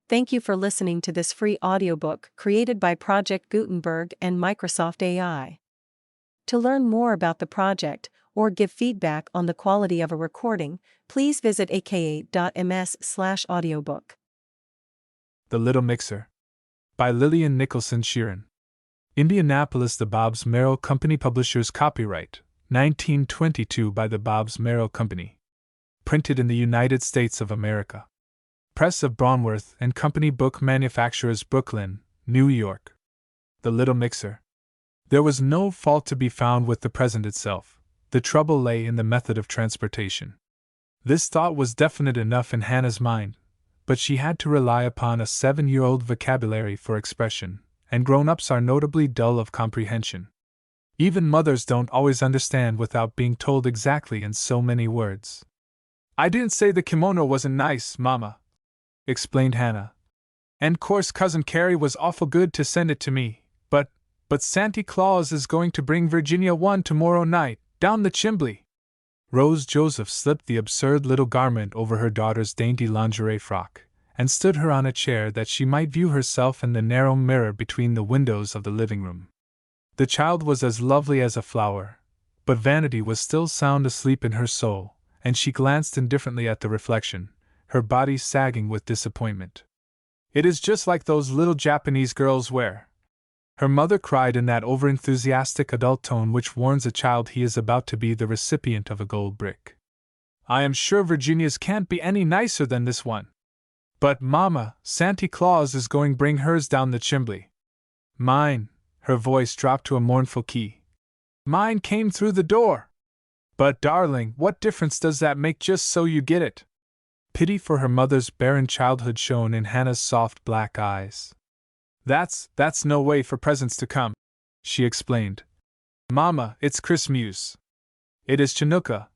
Thank you for listening to this free audiobook created by Project Gutenberg and Microsoft AI. To learn more about the project or give feedback on the quality of a recording, please visit aka.ms/audiobook. The Little Mixer by Lillian Nicholson Shearon. Indianapolis, The Bobbs Merrill Company Publishers. Copyright 1922 by the Bobbs Merrill Company. Printed in the United States of America. Press of Bronworth and Company, Book Manufacturers, Brooklyn, New York. The Little Mixer. There was no fault to be found with the present itself. The trouble lay in the method of transportation. This thought was definite enough in Hannah's mind, but she had to rely upon a 7-year-old vocabulary for expression, and grown-ups are notably dull of comprehension. Even mothers don't always understand without being told exactly in so many words. "I didn't say the kimono wasn't nice, Mama," explained Hannah. "And course Cousin Carrie was awful good to send it to me, but Santy Claus is going to bring Virginia one tomorrow night, down the chimbley." Rose Joseph slipped the absurd little garment over her daughter's dainty lingerie frock, and stood her on a chair that she might view herself in the narrow mirror between the windows of the living room. The child was as lovely as a flower, but vanity was still sound asleep in her soul, and she glanced indifferently at the reflection, her body sagging with disappointment. "It is just like those little Japanese girls wear," her mother cried in that overenthusiastic adult tone which warns a child he is about to be the recipient of a gold brick. "I am sure Virginia's can't be any nicer than this one." "But, Mama, Santy Claus is going bring hers down the chimbley." "Mine," her voice dropped to a mournful key. "Mine came through the door." "But, darling, what difference does that make just so you get it?" Pity for her mother's barren childhood shone in Hannah's soft black eyes. That's no way for presents to come," she explained. "Mama, it's Christmas. It is Chanukah,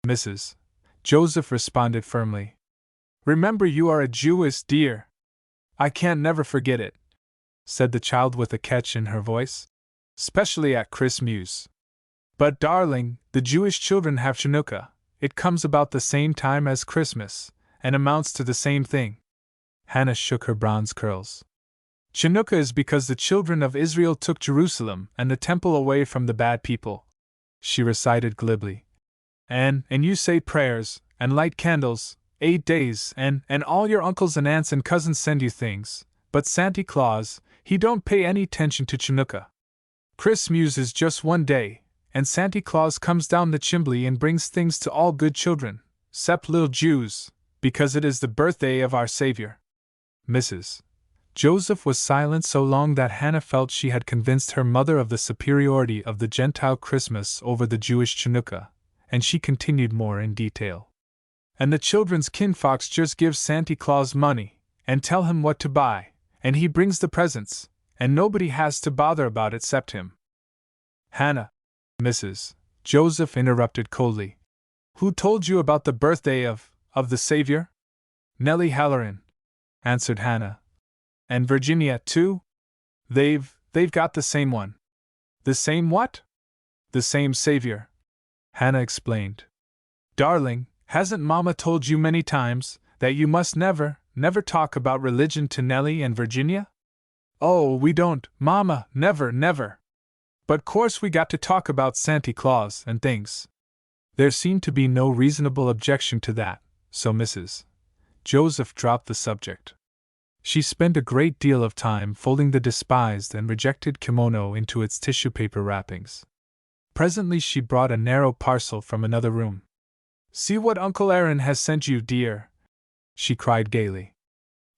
Mrs. Joseph responded firmly. "Remember you are a Jewess, dear." "I can't never forget it," said the child with a catch in her voice. "'Specially at Christmas." "But darling, the Jewish children have Chanukah. It comes about the same time as Christmas, and amounts to the same thing." Hannah shook her bronze curls. "Chanukah is because the children of Israel took Jerusalem and the temple away from the bad people," she recited glibly. And you say prayers, and light candles, 8 days, and all your uncles and aunts and cousins send you things, but Santy Claus, he don't pay any attention to Chanukah. Christmas is just one day, and Santy Claus comes down the chimbley and brings things to all good children, 'cept little Jews, because it is the birthday of our Savior." Mrs. Joseph was silent so long that Hannah felt she had convinced her mother of the superiority of the Gentile Christmas over the Jewish Chanukah, and she continued more in detail. "And the children's kinfolks just give Santy Claus money, and tell him what to buy, and he brings the presents, and nobody has to bother about it 'cept him." "Hannah," Mrs. Joseph interrupted coldly, "who told you about the birthday of the Savior?" "Nellie Halloran," answered Hannah. "And Virginia, too? They've got the same one." "The same what?" "The same Savior," Hannah explained. "Darling, hasn't Mama told you many times that you must never talk about religion to Nellie and Virginia?" "Oh, we don't, Mama, never. But course we got to talk about Santy Claus and things." There seemed to be no reasonable objection to that, so Mrs. Joseph dropped the subject. She spent a great deal of time folding the despised and rejected kimono into its tissue paper wrappings. Presently she brought a narrow parcel from another room. "See what Uncle Aaron has sent you, dear," she cried gaily.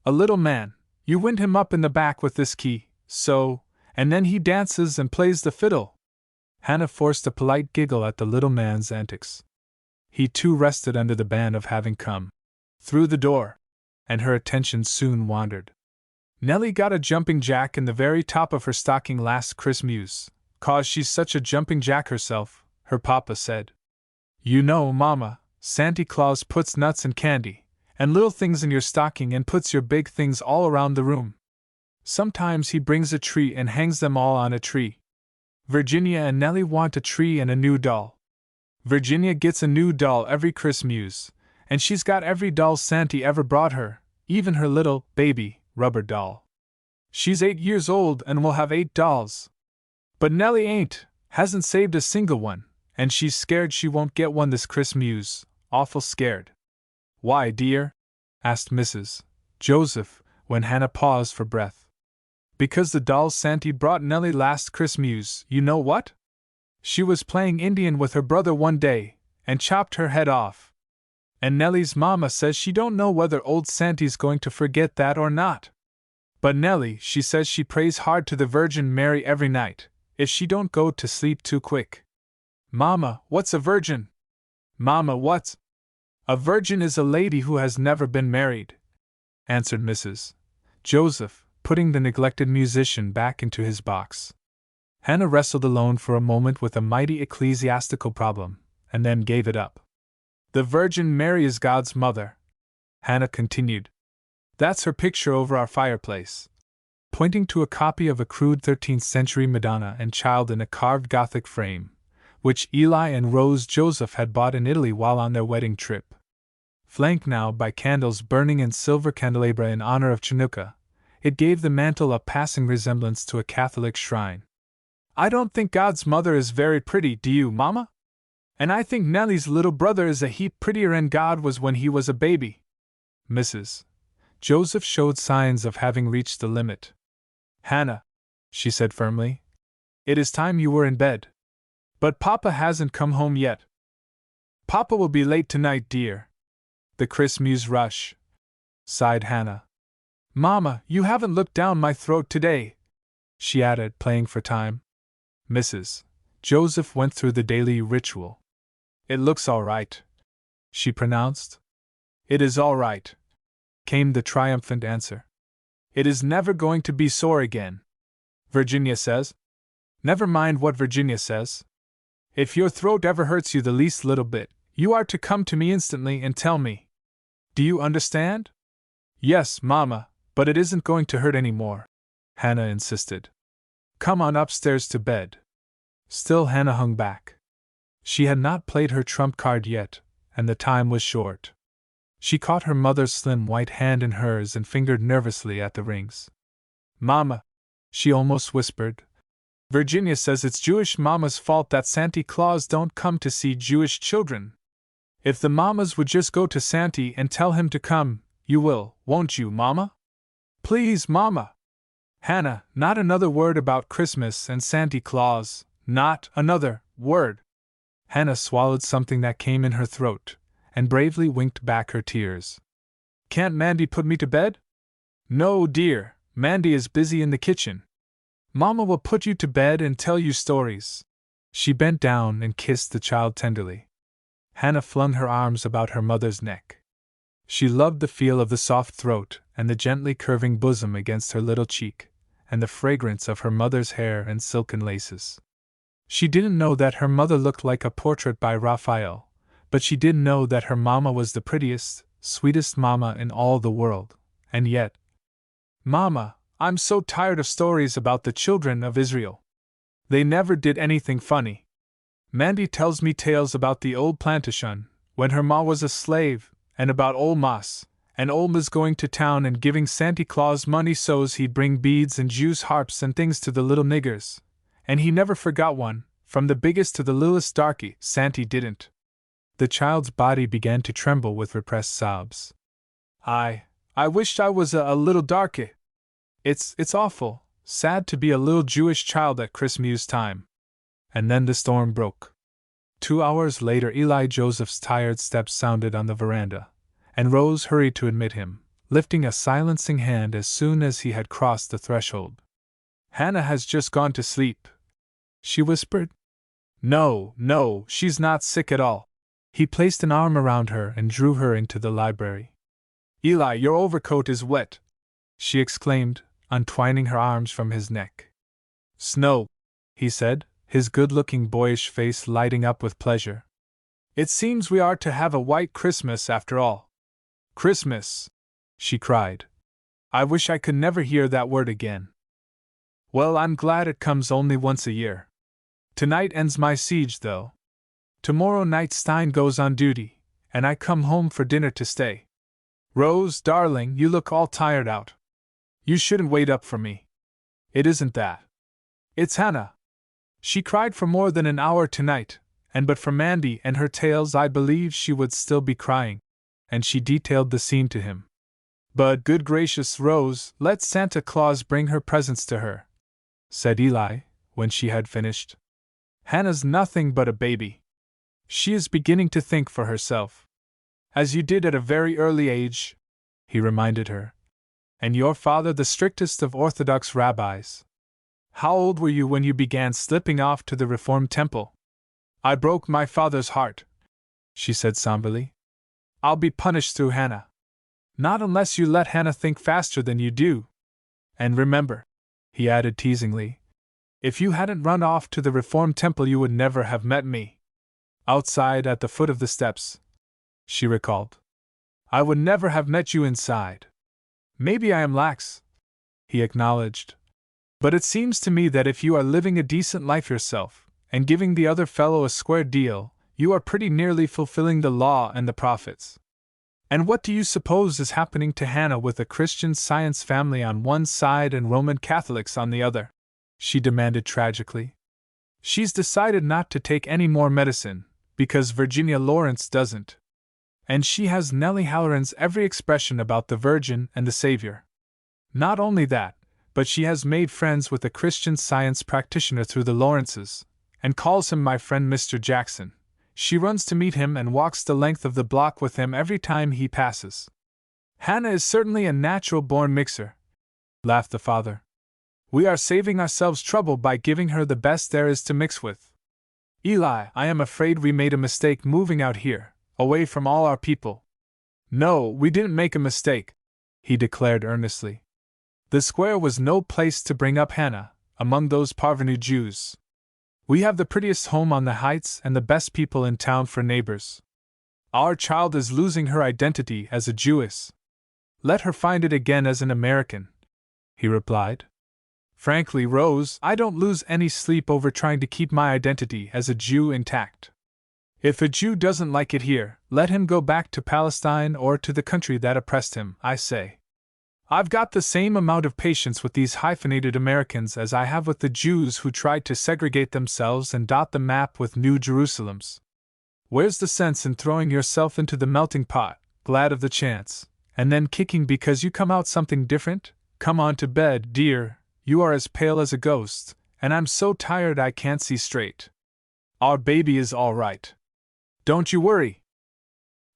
"A little man. You wind him up in the back with this key, so, and then he dances and plays the fiddle." Hannah forced a polite giggle at the little man's antics. He too rested under the ban of having come through the door, and her attention soon wandered. "Nellie got a jumping jack in the very top of her stocking last Christmas, 'cause she's such a jumping jack herself," her papa said. "You know, Mama, Santy Claus puts nuts and candy, and little things in your stocking and puts your big things all around the room. Sometimes he brings a tree and hangs them all on a tree. Virginia and Nellie want a tree and a new doll. Virginia gets a new doll every Christmas, and she's got every doll Santy ever brought her, even her little, baby, rubber doll. She's 8 years old and will have 8 dolls. But Nellie hasn't saved a single one, and she's scared she won't get one this Christmas, awful scared. Why, dear? Asked Mrs. Joseph, when Hannah paused for breath. Because the dolls Santy brought Nellie last Christmas, you know what? She was playing Indian with her brother one day, and chopped her head off. And Nellie's mama says she don't know whether old Santy's going to forget that or not. But Nellie, she says she prays hard to the Virgin Mary every night, if she don't go to sleep too quick. Mama, what's a virgin? Mama, what's? A virgin is a lady who has never been married, answered Mrs. Joseph, putting the neglected musician back into his box. Hannah wrestled alone for a moment with a mighty ecclesiastical problem, and then gave it up. The Virgin Mary is God's mother, Hannah continued. That's her picture over our fireplace, pointing to a copy of a crude 13th century Madonna and Child in a carved Gothic frame, which Eli and Rose Joseph had bought in Italy while on their wedding trip. Flanked now by candles burning in silver candelabra in honor of Chanukah, it gave the mantel a passing resemblance to a Catholic shrine. I don't think God's mother is very pretty, do you, Mama? And I think Nellie's little brother is a heap prettier than God was when he was a baby. Mrs. Joseph showed signs of having reached the limit. Hannah, she said firmly, it is time you were in bed. But Papa hasn't come home yet. Papa will be late tonight, dear. The Christmas rush, sighed Hannah. Mama, you haven't looked down my throat today, she added, playing for time. Mrs. Joseph went through the daily ritual. It looks all right, she pronounced. It is all right, came the triumphant answer. It is never going to be sore again. Virginia says. Never mind what Virginia says. If your throat ever hurts you the least little bit, you are to come to me instantly and tell me. Do you understand? Yes, Mama, but it isn't going to hurt any more, Hannah insisted. Come on upstairs to bed. Still Hannah hung back. She had not played her trump card yet, and the time was short. She caught her mother's slim white hand in hers and fingered nervously at the rings. Mama, she almost whispered. Virginia says it's Jewish Mama's fault that Santa Claus don't come to see Jewish children. If the mamas would just go to Santa and tell him to come, you will, won't you, Mama? Please, Mama. Hannah, not another word about Christmas and Santa Claus, not another word. Hannah swallowed something that came in her throat, and bravely winked back her tears. Can't Mandy put me to bed? No, dear, Mandy is busy in the kitchen. Mama will put you to bed and tell you stories. She bent down and kissed the child tenderly. Hannah flung her arms about her mother's neck. She loved the feel of the soft throat and the gently curving bosom against her little cheek, and the fragrance of her mother's hair and silken laces. She didn't know that her mother looked like a portrait by Raphael, but she did know that her mama was the prettiest, sweetest mama in all the world, and yet... Mama, I'm so tired of stories about the children of Israel. They never did anything funny. Mandy tells me tales about the old plantation, when her ma was a slave, and about old Mas, and old Ma's going to town and giving Santa Claus money so's he'd bring beads and Jews harps and things to the little niggers. And he never forgot one, from the biggest to the littlest darky, Santa didn't. The child's body began to tremble with repressed sobs. I wished I was a little darky. It's awful, sad to be a little Jewish child at Christmas time. And then the storm broke. 2 hours later Eli Joseph's tired steps sounded on the veranda, and Rose hurried to admit him, lifting a silencing hand as soon as he had crossed the threshold. Hannah has just gone to sleep, she whispered. No, she's not sick at all. He placed an arm around her and drew her into the library. Eli, your overcoat is wet, she exclaimed, untwining her arms from his neck. Snow, he said, his good-looking boyish face lighting up with pleasure. It seems we are to have a white Christmas after all. Christmas, she cried. I wish I could never hear that word again. Well, I'm glad it comes only once a year. Tonight ends my siege, though. Tomorrow night Stein goes on duty, and I come home for dinner to stay. Rose, darling, you look all tired out. You shouldn't wait up for me. It isn't that. It's Hannah. She cried for more than an hour tonight, and but for Mandy and her tales I believe she would still be crying, and she detailed the scene to him. But good gracious, Rose, let Santa Claus bring her presents to her, said Eli, when she had finished. Hannah's nothing but a baby. She is beginning to think for herself. As you did at a very early age, he reminded her. And your father the strictest of Orthodox rabbis. How old were you when you began slipping off to the Reformed temple? I broke my father's heart, she said somberly. I'll be punished through Hannah. Not unless you let Hannah think faster than you do. And remember, he added teasingly, if you hadn't run off to the Reformed temple you would never have met me. Outside at the foot of the steps, she recalled. I would never have met you inside. Maybe I am lax, he acknowledged. But it seems to me that if you are living a decent life yourself, and giving the other fellow a square deal, you are pretty nearly fulfilling the law and the prophets. And what do you suppose is happening to Hannah with a Christian Science family on one side and Roman Catholics on the other? She demanded tragically. She's decided not to take any more medicine, because Virginia Lawrence doesn't. And she has Nellie Halloran's every expression about the Virgin and the Savior. Not only that, but she has made friends with a Christian Science practitioner through the Lawrences, and calls him my friend Mr. Jackson. She runs to meet him and walks the length of the block with him every time he passes. Hannah is certainly a natural-born mixer, laughed the father. We are saving ourselves trouble by giving her the best there is to mix with. Eli, I am afraid we made a mistake moving out here, away from all our people. No, we didn't make a mistake, he declared earnestly. The square was no place to bring up Hannah, among those parvenu Jews. We have the prettiest home on the heights and the best people in town for neighbors. Our child is losing her identity as a Jewess. Let her find it again as an American, he replied. Frankly, Rose, I don't lose any sleep over trying to keep my identity as a Jew intact. If a Jew doesn't like it here, let him go back to Palestine or to the country that oppressed him, I say. I've got the same amount of patience with these hyphenated Americans as I have with the Jews who tried to segregate themselves and dot the map with New Jerusalems. Where's the sense in throwing yourself into the melting pot, glad of the chance, and then kicking because you come out something different? Come on to bed, dear, you are as pale as a ghost, and I'm so tired I can't see straight. Our baby is all right. Don't you worry.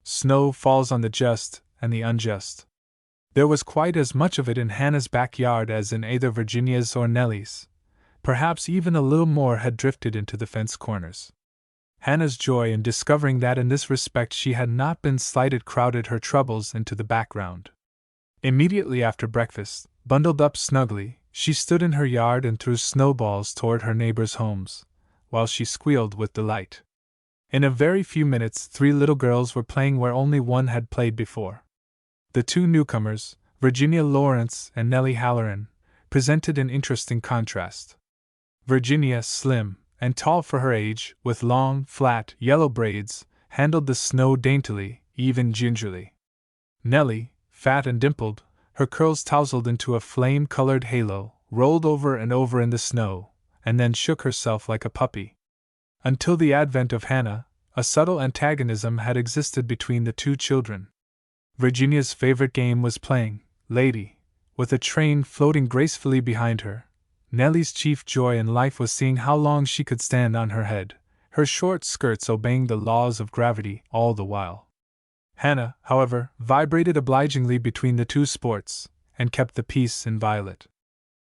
Snow falls on the just and the unjust. There was quite as much of it in Hannah's backyard as in either Virginia's or Nellie's. Perhaps even a little more had drifted into the fence corners. Hannah's joy in discovering that in this respect she had not been slighted crowded her troubles into the background. Immediately after breakfast, bundled up snugly, she stood in her yard and threw snowballs toward her neighbors' homes, while she squealed with delight. In a very few minutes 3 little girls were playing where only one had played before. The 2 newcomers, Virginia Lawrence and Nellie Halloran, presented an interesting contrast. Virginia, slim and tall for her age, with long, flat, yellow braids, handled the snow daintily, even gingerly. Nellie, fat and dimpled, her curls tousled into a flame-colored halo, rolled over and over in the snow, and then shook herself like a puppy. Until the advent of Hannah, a subtle antagonism had existed between the 2 children. Virginia's favorite game was playing lady, with a train floating gracefully behind her. Nellie's chief joy in life was seeing how long she could stand on her head, her short skirts obeying the laws of gravity all the while. Hannah, however, vibrated obligingly between the 2 sports, and kept the peace inviolate.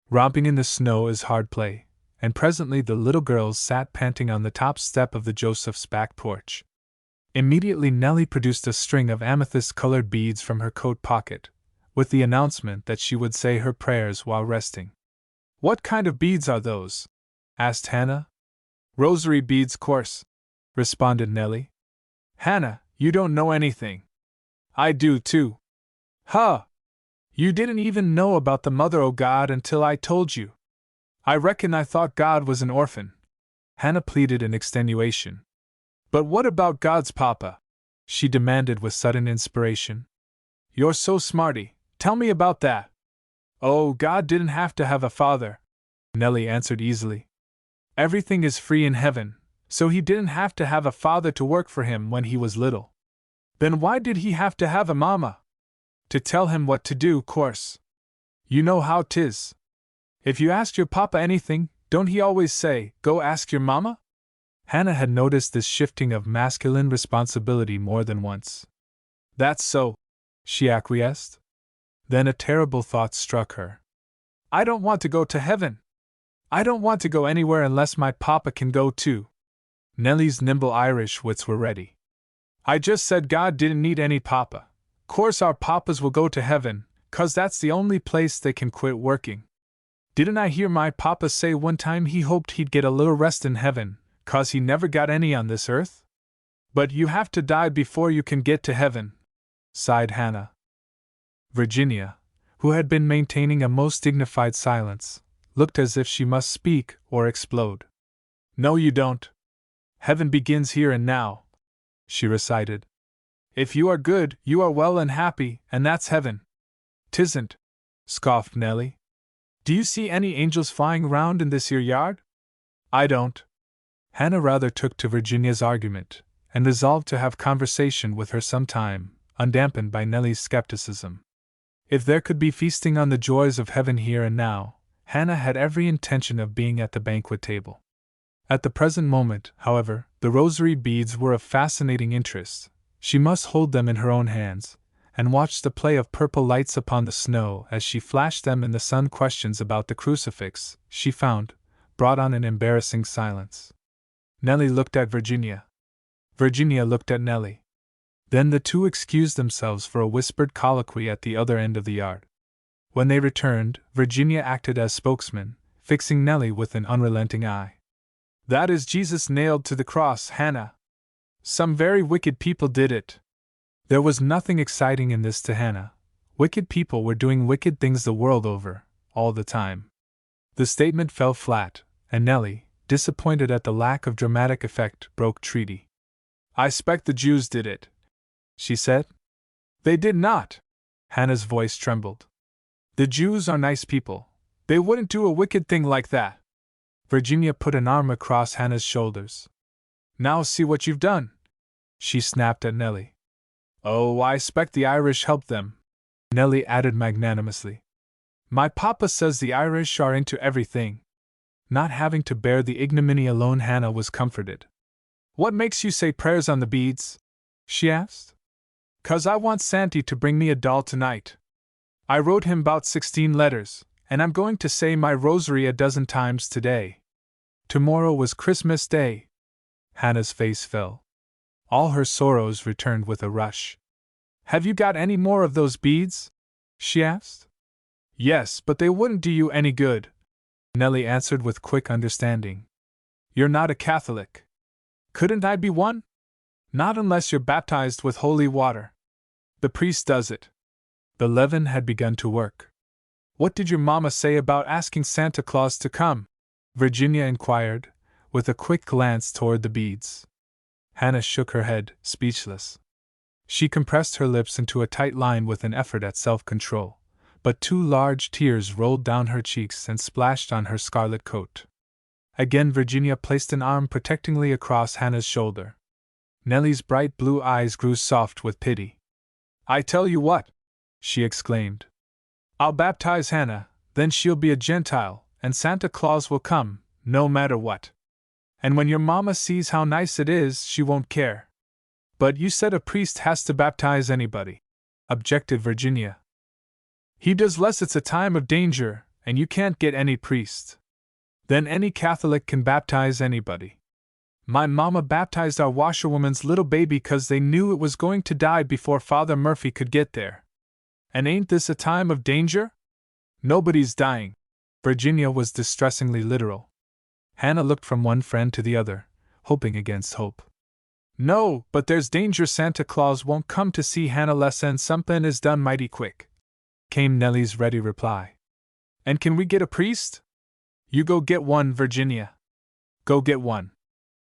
Romping in the snow is hard play, and presently the little girls sat panting on the top step of the Joseph's back porch. Immediately Nellie produced a string of amethyst-colored beads from her coat pocket, with the announcement that she would say her prayers while resting. What kind of beads are those? Asked Hannah. Rosary beads, course, responded Nellie. Hannah, you don't know anything. I do, too. Huh! You didn't even know about the Mother o' God until I told you. I reckon I thought God was an orphan. Hannah pleaded in extenuation. But what about God's papa? She demanded with sudden inspiration. You're so smarty. Tell me about that. Oh, God didn't have to have a father, Nellie answered easily. Everything is free in heaven, so he didn't have to have a father to work for him when he was little. Then why did he have to have a mama? To tell him what to do, course. You know how 'tis. If you ask your papa anything, don't he always say, "Go ask your mama"? Hannah had noticed this shifting of masculine responsibility more than once. That's so, she acquiesced. Then a terrible thought struck her. I don't want to go to heaven. I don't want to go anywhere unless my papa can go too. Nellie's nimble Irish wits were ready. I just said God didn't need any papa. Course our papas will go to heaven, 'cause that's the only place they can quit working. Didn't I hear my papa say one time he hoped he'd get a little rest in heaven, 'cause he never got any on this earth? But you have to die before you can get to heaven, sighed Hannah. Virginia, who had been maintaining a most dignified silence, looked as if she must speak or explode. No, you don't. Heaven begins here and now, she recited. If you are good, you are well and happy, and that's heaven. 'Tisn't, scoffed Nellie. Do you see any angels flying round in this here yard? I don't. Hannah rather took to Virginia's argument, and resolved to have conversation with her some time, undampened by Nellie's skepticism. If there could be feasting on the joys of heaven here and now, Hannah had every intention of being at the banquet table. At the present moment, however, the rosary beads were of fascinating interest. She must hold them in her own hands, and watch the play of purple lights upon the snow as she flashed them in the sun. Questions about the crucifix, she found, brought on an embarrassing silence. Nellie looked at Virginia. Virginia looked at Nellie. Then the two excused themselves for a whispered colloquy at the other end of the yard. When they returned, Virginia acted as spokesman, fixing Nellie with an unrelenting eye. That is Jesus nailed to the cross, Hannah. Some very wicked people did it. There was nothing exciting in this to Hannah. Wicked people were doing wicked things the world over, all the time. The statement fell flat, and Nellie, disappointed at the lack of dramatic effect, broke treaty. I expect the Jews did it, she said. They did not. Hannah's voice trembled. The Jews are nice people. They wouldn't do a wicked thing like that. Virginia put an arm across Hannah's shoulders. Now see what you've done, she snapped at Nellie. Oh, I expect the Irish helped them, Nellie added magnanimously. My papa says the Irish are into everything. Not having to bear the ignominy alone, Hannah was comforted. What makes you say prayers on the beads? She asked. 'Cause I want Santy to bring me a doll tonight. I wrote him about 16 letters, and I'm going to say my rosary a dozen times today. Tomorrow was Christmas Day. Hannah's face fell. All her sorrows returned with a rush. Have you got any more of those beads? She asked. Yes, but they wouldn't do you any good, Nellie answered with quick understanding. You're not a Catholic. Couldn't I be one? Not unless you're baptized with holy water. The priest does it. The leaven had begun to work. What did your mama say about asking Santa Claus to come? Virginia inquired, with a quick glance toward the beads. Hannah shook her head, speechless. She compressed her lips into a tight line with an effort at self-control, but 2 large tears rolled down her cheeks and splashed on her scarlet coat. Again Virginia placed an arm protectingly across Hannah's shoulder. Nellie's bright blue eyes grew soft with pity. I tell you what, she exclaimed. I'll baptize Hannah, then she'll be a Gentile, and Santa Claus will come, no matter what. And when your mama sees how nice it is, she won't care. But you said a priest has to baptize anybody, objected Virginia. He does less. It's a time of danger, and you can't get any priest. Then any Catholic can baptize anybody. My mama baptized our washerwoman's little baby 'cause they knew it was going to die before Father Murphy could get there. And ain't this a time of danger? Nobody's dying. Virginia was distressingly literal. Hannah looked from one friend to the other, hoping against hope. No, but there's danger. Santa Claus won't come to see Hannah less'n something is done mighty quick, came Nellie's ready reply. And can we get a priest? You go get one, Virginia. Go get one.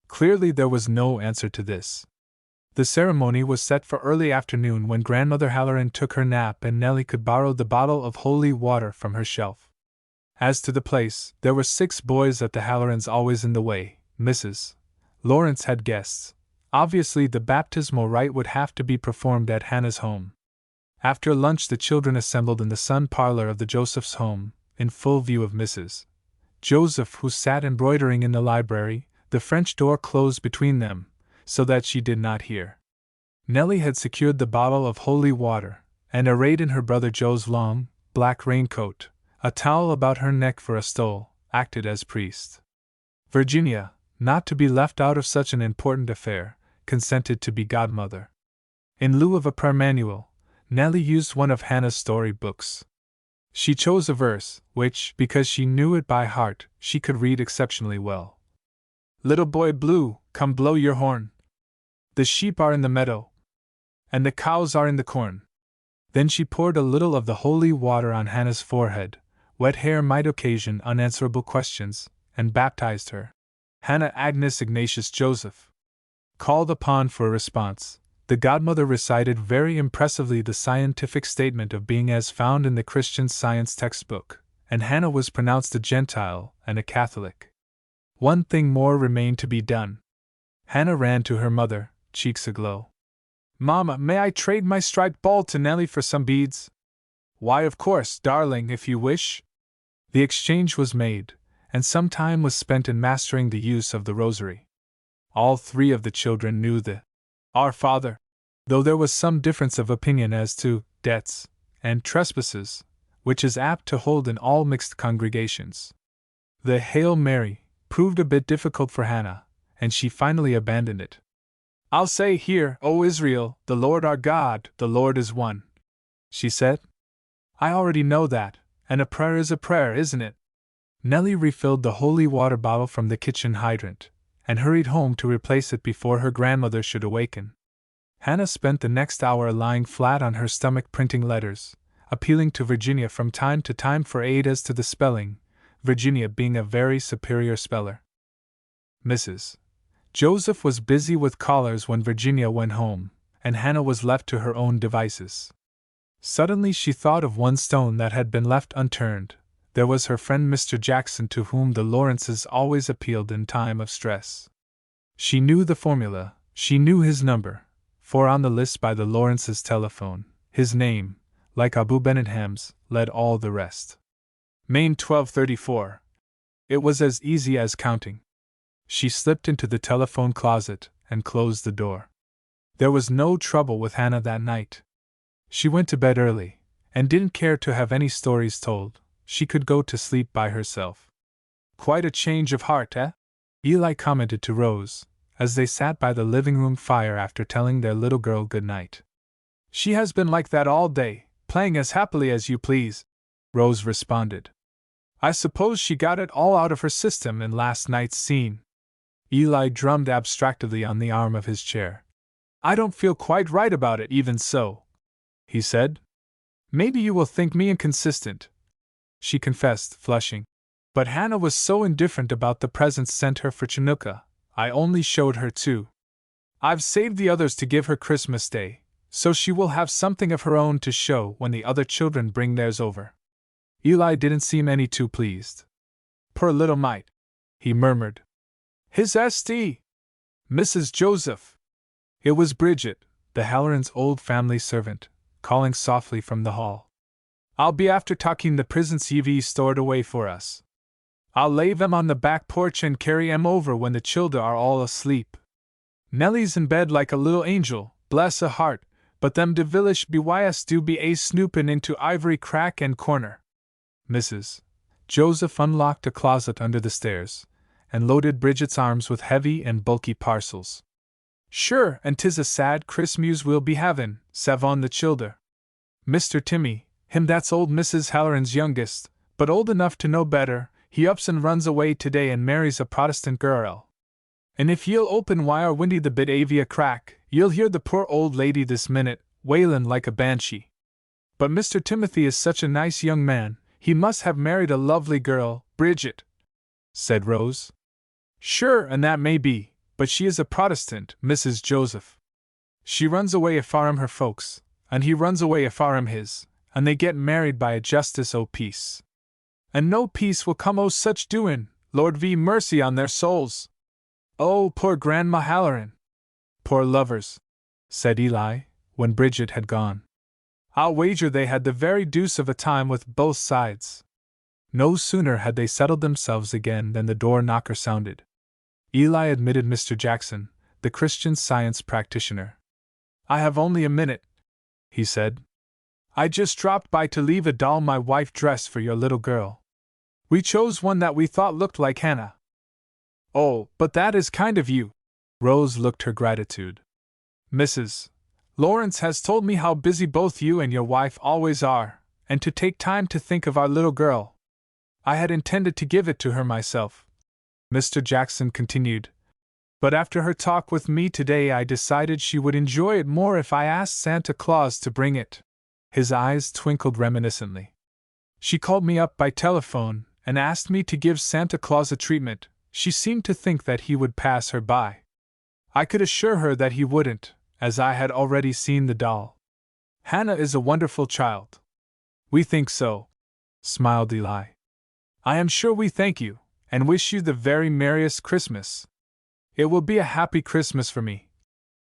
Clearly there was no answer to this. The ceremony was set for early afternoon when Grandmother Halloran took her nap and Nellie could borrow the bottle of holy water from her shelf. As to the place, there were 6 boys at the Hallorans always in the way. Mrs. Lawrence had guests. Obviously the baptismal rite would have to be performed at Hannah's home. After lunch the children assembled in the sun parlor of the Josephs' home, in full view of Mrs. Joseph, who sat embroidering in the library, the French door closed between them, so that she did not hear. Nellie had secured the bottle of holy water, and arrayed in her brother Joe's long, black raincoat, a towel about her neck for a stole, acted as priest. Virginia, not to be left out of such an important affair, consented to be godmother. In lieu of a prayer manual, Nellie used one of Hannah's story books. She chose a verse, which, because she knew it by heart, she could read exceptionally well. "Little boy blue, come blow your horn. The sheep are in the meadow, and the cows are in the corn." Then she poured a little of the holy water on Hannah's forehead. Wet hair might occasion unanswerable questions, and baptized her. Hannah Agnes Ignatius Joseph. Called upon for a response, the godmother recited very impressively the scientific statement of being as found in the Christian Science textbook, and Hannah was pronounced a Gentile and a Catholic. One thing more remained to be done. Hannah ran to her mother, cheeks aglow. "Mama, may I trade my striped ball to Nellie for some beads?" "Why, of course, darling, if you wish." The exchange was made, and some time was spent in mastering the use of the rosary. All 3 of the children knew the Our Father, though there was some difference of opinion as to debts and trespasses, which is apt to hold in all mixed congregations. The Hail Mary proved a bit difficult for Hannah, and she finally abandoned it. "I'll say, Hear, O Israel, the Lord our God, the Lord is one," she said. "I already know that, and a prayer is a prayer, isn't it?" Nellie refilled the holy water bottle from the kitchen hydrant, and hurried home to replace it before her grandmother should awaken. Hannah spent the next hour lying flat on her stomach printing letters, appealing to Virginia from time to time for aid as to the spelling, Virginia being a very superior speller. Mrs. Joseph was busy with callers when Virginia went home, and Hannah was left to her own devices. Suddenly she thought of one stone that had been left unturned. There was her friend Mr. Jackson, to whom the Lawrences always appealed in time of stress. She knew the formula, she knew his number, for on the list by the Lawrences' telephone, his name, like Abu Benetham's, led all the rest. Main 1234. It was as easy as counting. She slipped into the telephone closet and closed the door. There was no trouble with Hannah that night. She went to bed early, and didn't care to have any stories told. She could go to sleep by herself. "Quite a change of heart, eh?" Eli commented to Rose, as they sat by the living room fire after telling their little girl good night. "She has been like that all day, playing as happily as you please," Rose responded. "I suppose she got it all out of her system in last night's scene." Eli drummed abstractedly on the arm of his chair. "I don't feel quite right about it even so," he said. "Maybe you will think me inconsistent," she confessed, flushing. "But Hannah was so indifferent about the presents sent her for Chinooka, I only showed her 2. I've saved the others to give her Christmas Day, so she will have something of her own to show when the other children bring theirs over." Eli didn't seem any too pleased. "Poor little mite," he murmured. "His St. Mrs. Joseph." It was Bridget, the Hallorans' old family servant, calling softly from the hall. "I'll be after talking the presents you've stored away for us. I'll lay them on the back porch and carry 'em over when the childer are all asleep. Nellie's in bed like a little angel, bless her heart, but them devilish BYS do be a snoopin' into ivory crack and corner." Mrs. Joseph unlocked a closet under the stairs, and loaded Bridget's arms with heavy and bulky parcels. "Sure, and 'tis a sad Christmas we'll be havin', savon the childer. Mr. Timmy, him that's old Mrs. Halloran's youngest, but old enough to know better, he ups and runs away today and marries a Protestant girl. And if ye'll open wire windy the bit avia crack, ye'll hear the poor old lady this minute, wailin' like a banshee. But Mr. Timothy is such a nice young man, he must have married a lovely girl, Bridget," said Rose. "Sure, and that may be, but she is a Protestant, Mrs. Joseph." She runs away afarum her folks, and he runs away afarum his, and they get married by a justice o' peace. And no peace will come o' such doin', Lord v mercy on their souls. Oh, poor Grandma Halloran! Poor lovers, said Eli, when Bridget had gone. I'll wager they had the very deuce of a time with both sides. No sooner had they settled themselves again than the door-knocker sounded. Eli admitted Mr. Jackson, the Christian Science practitioner. I have only a minute, he said. I just dropped by to leave a doll my wife dressed for your little girl. We chose one that we thought looked like Hannah. Oh, but that is kind of you. Rose looked her gratitude. Mrs. Lawrence has told me how busy both you and your wife always are, and to take time to think of our little girl. I had intended to give it to her myself, Mr. Jackson continued, but after her talk with me today I decided she would enjoy it more if I asked Santa Claus to bring it. His eyes twinkled reminiscently. She called me up by telephone and asked me to give Santa Claus a treatment. She seemed to think that he would pass her by. I could assure her that he wouldn't, as I had already seen the doll. Hannah is a wonderful child. We think so, smiled Eli. I am sure we thank you, and wish you the very merriest Christmas. It will be a happy Christmas for me,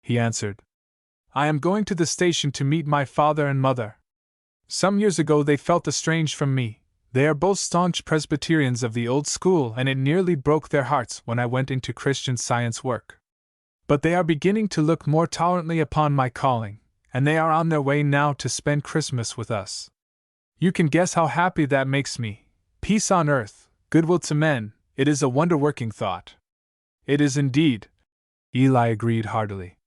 he answered. I am going to the station to meet my father and mother. Some years ago they felt estranged from me. They are both staunch Presbyterians of the old school, and it nearly broke their hearts when I went into Christian Science work. But they are beginning to look more tolerantly upon my calling, and they are on their way now to spend Christmas with us. You can guess how happy that makes me. Peace on earth, goodwill to men, it is a wonder-working thought. It is indeed, Eli agreed heartily.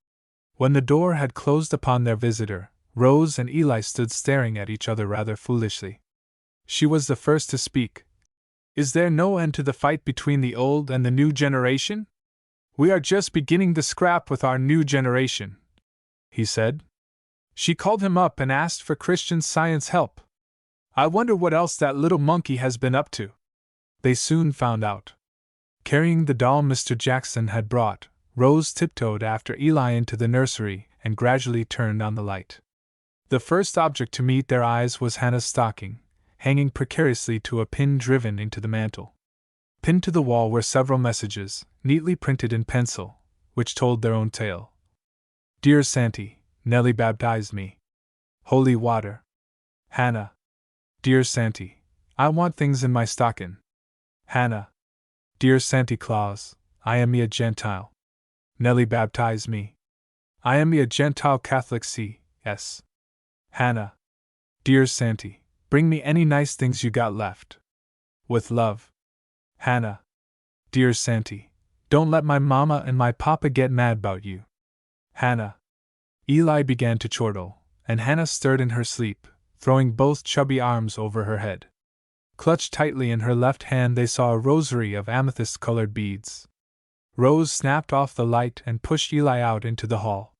When the door had closed upon their visitor, Rose and Eli stood staring at each other rather foolishly. She was the first to speak. Is there no end to the fight between the old and the new generation? We are just beginning the scrap with our new generation, he said. She called him up and asked for Christian Science help. I wonder what else that little monkey has been up to. They soon found out. Carrying the doll Mr. Jackson had brought, Rose tiptoed after Eli into the nursery and gradually turned on the light. The first object to meet their eyes was Hannah's stocking, hanging precariously to a pin driven into the mantel. Pinned to the wall were several messages, neatly printed in pencil, which told their own tale. Dear Santy, Nellie baptized me. Holy water. Hannah. Dear Santy, I want things in my stocking. Hannah. Dear Santy Claus, I am me a Gentile. Nellie baptized me. I am me a Gentile Catholic C.S. Hannah. Dear Santy, bring me any nice things you got left. With love. Hannah. Dear Santy, don't let my mama and my papa get mad about you. Hannah. Eli began to chortle, and Hannah stirred in her sleep, throwing both chubby arms over her head. Clutched tightly in her left hand they saw a rosary of amethyst-colored beads. Rose snapped off the light and pushed Eli out into the hall.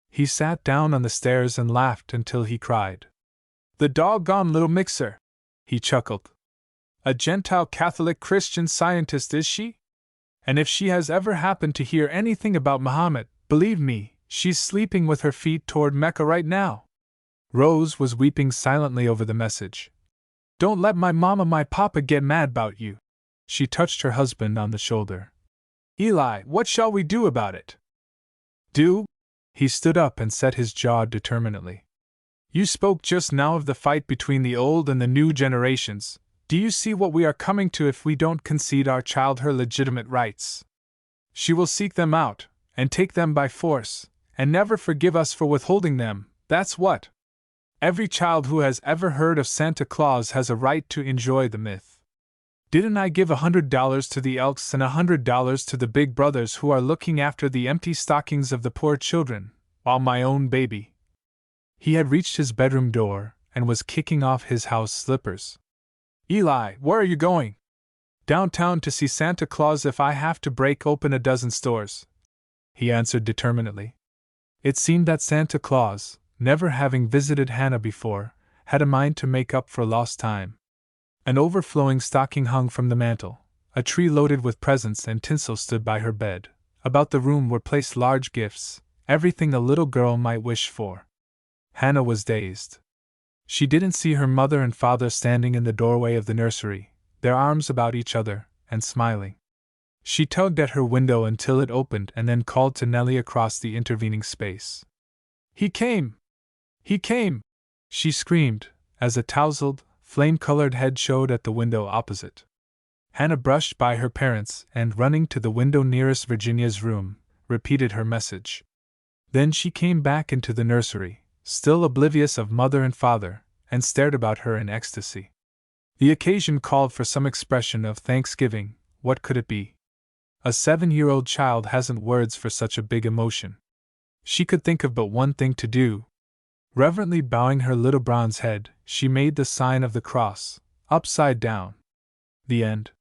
He sat down on the stairs and laughed until he cried. The doggone little mixer! He chuckled. A Gentile Catholic Christian Scientist, is she? And if she has ever happened to hear anything about Muhammad, believe me, she's sleeping with her feet toward Mecca right now. Rose was weeping silently over the message. Don't let my mama, my papa get mad about you. She touched her husband on the shoulder. Eli, what shall we do about it? Do? He stood up and set his jaw determinedly. You spoke just now of the fight between the old and the new generations. Do you see what we are coming to if we don't concede our child her legitimate rights? She will seek them out, and take them by force, and never forgive us for withholding them, that's what. Every child who has ever heard of Santa Claus has a right to enjoy the myth. Didn't I give $100 to the Elks and $100 to the big brothers who are looking after the empty stockings of the poor children, while my own baby? He had reached his bedroom door and was kicking off his house slippers. Eli, where are you going? Downtown to see Santa Claus if I have to break open a dozen stores, he answered determinedly. It seemed that Santa Claus, never having visited Hannah before, had a mind to make up for lost time. An overflowing stocking hung from the mantel. A tree loaded with presents and tinsel stood by her bed. About the room were placed large gifts, everything a little girl might wish for. Hannah was dazed. She didn't see her mother and father standing in the doorway of the nursery, their arms about each other, and smiling. She tugged at her window until it opened and then called to Nellie across the intervening space. "He came! He came!" she screamed, as a tousled, flame-colored head showed at the window opposite. Hannah brushed by her parents and, running to the window nearest Virginia's room, repeated her message. Then she came back into the nursery, still oblivious of mother and father, and stared about her in ecstasy. The occasion called for some expression of thanksgiving. What could it be? A 7-year-old child hasn't words for such a big emotion. She could think of but one thing to do. Reverently bowing her little bronze head, she made the sign of the cross, upside down. The end.